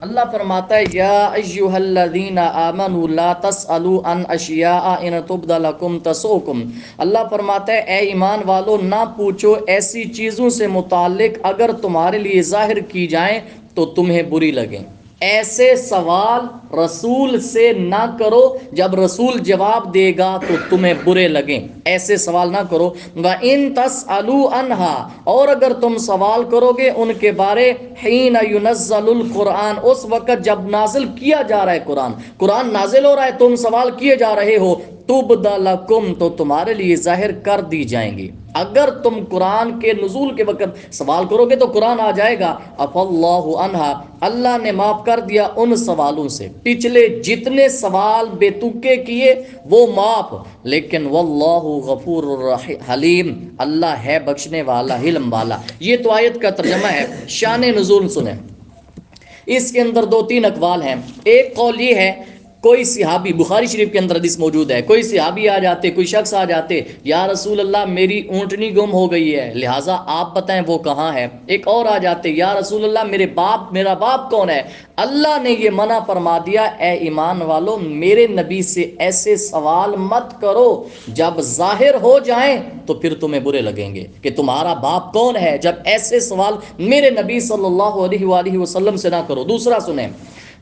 اللہ فرماتا ہے یا ایھا الذین آمنوا لا تسألوا عن اشیاء ان تبد لکم تسؤکم۔ اللہ فرماتا ہے اے ایمان والو نہ پوچھو ایسی چیزوں سے متعلق اگر تمہارے لیے ظاہر کی جائیں تو تمہیں بری لگیں۔ ایسے سوال رسول سے نہ کرو، جب رسول جواب دے گا تو تمہیں برے لگیں، ایسے سوال نہ کرو۔ وَإِن تَسْأَلُوا عَنْهَا، اور اگر تم سوال کرو گے ان کے بارے، حین ينزل القرآن، اس وقت جب نازل کیا جا رہا ہے قرآن نازل ہو رہا ہے، تم سوال کیے جا رہے ہو، تُبْدَ لَكُمْ، تو تمہارے لیے ظاہر کر دی جائیں گی۔ اگر تم قرآن کے نزول کے وقت سوال کرو گے تو قرآن آ جائے گا۔ عفا اللہ عنہا، اللہ نے معاف کر دیا ان سوالوں سے، پچھلے جتنے سوال بے تکے کیے وہ معاف، لیکن واللہ غفور حلیم، اللہ ہے بخشنے والا حلم والا۔ یہ تو آیت کا ترجمہ ہے۔ شان نزول سنیں، اس کے اندر دو تین اقوال ہیں۔ ایک قول یہ ہے، کوئی صحابی، بخاری شریف کے اندر حدیث موجود ہے، کوئی صحابی آ جاتے، کوئی شخص آ جاتے، یا رسول اللہ میری اونٹنی گم ہو گئی ہے لہٰذا آپ بتائیں وہ کہاں ہے۔ ایک اور آ جاتے، یا رسول اللہ میرا باپ کون ہے۔ اللہ نے یہ منع فرما دیا، اے ایمان والو میرے نبی سے ایسے سوال مت کرو، جب ظاہر ہو جائیں تو پھر تمہیں برے لگیں گے کہ تمہارا باپ کون ہے، جب ایسے سوال میرے نبی صلی اللہ علیہ وآلہ وسلم سے نہ کرو۔ دوسرا سنیں،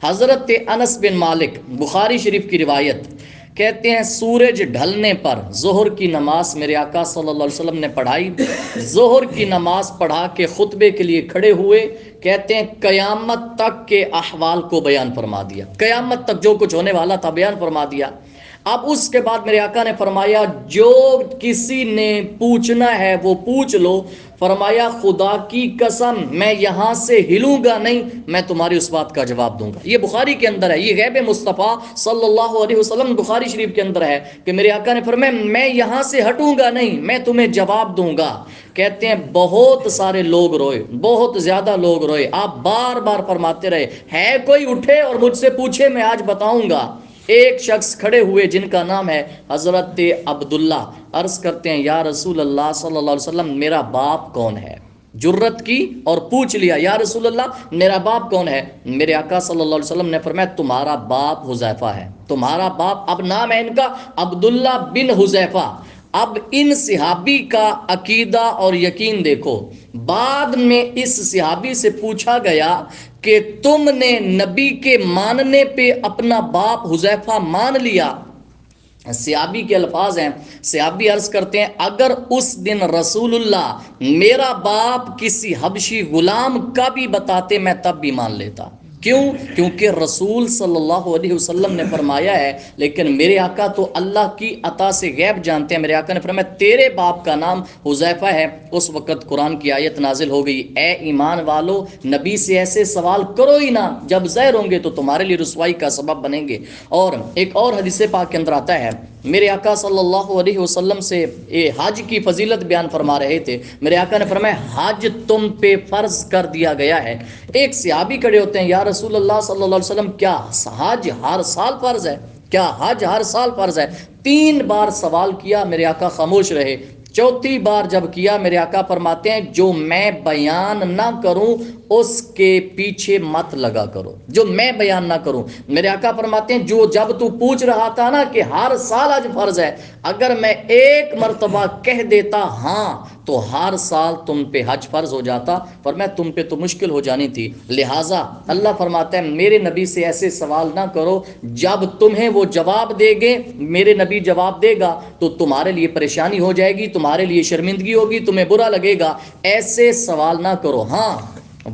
حضرت انس بن مالک، بخاری شریف کی روایت، کہتے ہیں سورج ڈھلنے پر ظہر کی نماز میرے آقا صلی اللہ علیہ وسلم نے پڑھائی۔ ظہر کی نماز پڑھا کے خطبے کے لیے کھڑے ہوئے، کہتے ہیں قیامت تک کے احوال کو بیان فرما دیا، قیامت تک جو کچھ ہونے والا تھا بیان فرما دیا۔ اب اس کے بعد میرے آقا نے فرمایا جو کسی نے پوچھنا ہے وہ پوچھ لو۔ فرمایا خدا کی قسم میں یہاں سے ہلوں گا نہیں، میں تمہاری اس بات کا جواب دوں گا۔ یہ بخاری کے اندر ہے، یہ غیب مصطفیٰ صلی اللہ علیہ وسلم بخاری شریف کے اندر ہے کہ میرے آقا نے فرمایا میں یہاں سے ہٹوں گا نہیں، میں تمہیں جواب دوں گا۔ کہتے ہیں بہت سارے لوگ روئے، بہت زیادہ لوگ روئے، آپ بار بار فرماتے رہے ہے کوئی اٹھے اور مجھ سے پوچھے میں آج بتاؤں گا۔ ایک شخص کھڑے ہوئے جن کا نام ہے حضرت عبداللہ، عرض کرتے ہیں یا رسول اللہ صلی اللہ علیہ وسلم میرا باپ کون ہے۔ جرت کی اور پوچھ لیا یا رسول اللہ میرا باپ کون ہے۔ میرے آقا صلی اللہ علیہ وسلم نے فرمایا تمہارا باپ حذیفہ ہے، تمہارا باپ، اب نام ہے ان کا عبداللہ بن حذیفہ۔ اب ان صحابی کا عقیدہ اور یقین دیکھو، بعد میں اس صحابی سے پوچھا گیا کہ تم نے نبی کے ماننے پہ اپنا باپ حذیفہ مان لیا۔ صحابی کے الفاظ ہیں، صحابی عرض کرتے ہیں اگر اس دن رسول اللہ میرا باپ کسی حبشی غلام کا بھی بتاتے میں تب بھی مان لیتا۔ کیوں؟ کیونکہ رسول صلی اللہ علیہ وسلم نے فرمایا ہے، لیکن میرے آقا تو اللہ کی عطا سے غیب جانتے ہیں۔ میرے آقا نے فرمایا تیرے باپ کا نام حذیفہ ہے۔ اس وقت قرآن کی آیت نازل ہو گئی، اے ایمان والو نبی سے ایسے سوال کرو ہی نہ، جب ظاہر ہوں گے تو تمہارے لیے رسوائی کا سبب بنیں گے۔ اور ایک اور حدیث پاک کے اندر آتا ہے، میرے آقا صلی اللہ علیہ وسلم سے حج کی فضیلت بیان فرما رہے تھے۔ میرے آقا نے فرمایا حج تم پہ فرض کر دیا گیا ہے۔ ایک صحابی کھڑے ہوتے ہیں، یا رسول اللہ صلی اللہ علیہ وسلم کیا حج ہر سال فرض ہے؟ کیا حج ہر سال فرض ہے؟ 3 بار سوال کیا، میرے آقا خاموش رہے۔ چوتھی بار جب کیا، میرے آقا فرماتے ہیں جو میں بیان نہ کروں اس کے پیچھے مت لگا کرو، جو میں بیان نہ کروں۔ میرے آقا فرماتے ہیں جو جب تو پوچھ رہا تھا نا کہ ہر سال حج فرض ہے، اگر میں ایک مرتبہ کہہ دیتا ہاں تو ہر سال تم پہ حج فرض ہو جاتا، فرمایا تم پہ تو مشکل ہو جانی تھی۔ لہٰذا اللہ فرماتا ہے میرے نبی سے ایسے سوال نہ کرو، جب تمہیں وہ جواب دے گے، میرے نبی جواب دے گا تو تمہارے لیے پریشانی ہو جائے گی، تمہارے لیے شرمندگی ہوگی، تمہیں برا لگے گا، ایسے سوال نہ کرو۔ ہاں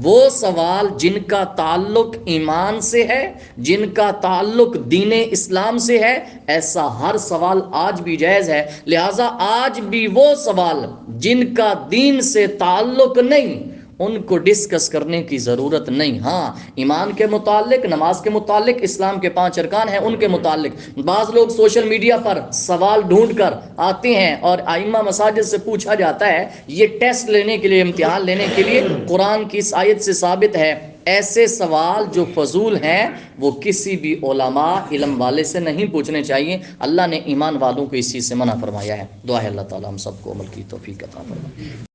وہ سوال جن کا تعلق ایمان سے ہے، جن کا تعلق دین اسلام سے ہے، ایسا ہر سوال آج بھی جائز ہے۔ لہٰذا آج بھی وہ سوال جن کا دین سے تعلق نہیں ان کو ڈسکس کرنے کی ضرورت نہیں۔ ہاں ایمان کے متعلق، نماز کے متعلق، اسلام کے 5 ارکان ہیں ان کے متعلق بعض لوگ سوشل میڈیا پر سوال ڈھونڈ کر آتے ہیں اور ائمہ مساجد سے پوچھا جاتا ہے، یہ ٹیسٹ لینے کے لیے، امتحان لینے کے لیے قرآن کی اس آیت سے ثابت ہے۔ ایسے سوال جو فضول ہیں وہ کسی بھی علماء علم والے سے نہیں پوچھنے چاہیے۔ اللہ نے ایمان والوں کو اس چیز سے منع فرمایا ہے۔ دعا ہے اللہ تعالی ہم سب کو عمل کی توفیق عطا فرمائے۔